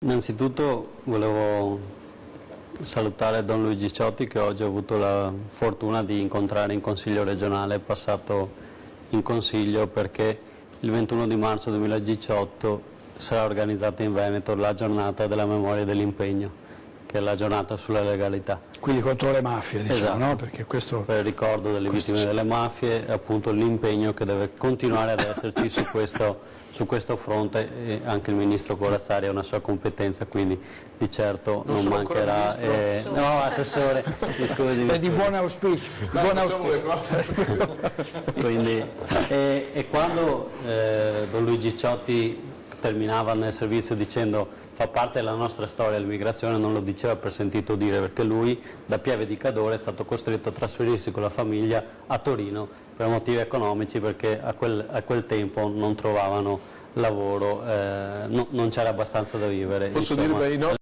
Innanzitutto volevo salutare Don Luigi Ciotti, che oggi ho avuto la fortuna di incontrare in Consiglio regionale, passato in Consiglio perché il 21 di marzo 2018 sarà organizzata in Veneto la giornata della memoria e dell'impegno, che è la giornata sulla legalità. Quindi contro le mafie, diciamo, esatto. No? Perché questo... Per il ricordo delle vittime delle mafie e appunto l'impegno che deve continuare ad esserci su questo fronte, e anche il Ministro Corazzari ha una sua competenza, quindi di certo non mancherà. No, Assessore, mi scusi. È di buon auspicio. Quindi, e quando Don Luigi Ciotti terminava nel servizio dicendo fa parte della nostra storia l'immigrazione, non lo diceva per sentito dire, perché lui da Pieve di Cadore è stato costretto a trasferirsi con la famiglia a Torino per motivi economici, perché a quel tempo non trovavano lavoro, non c'era abbastanza da vivere. Posso insomma. dire,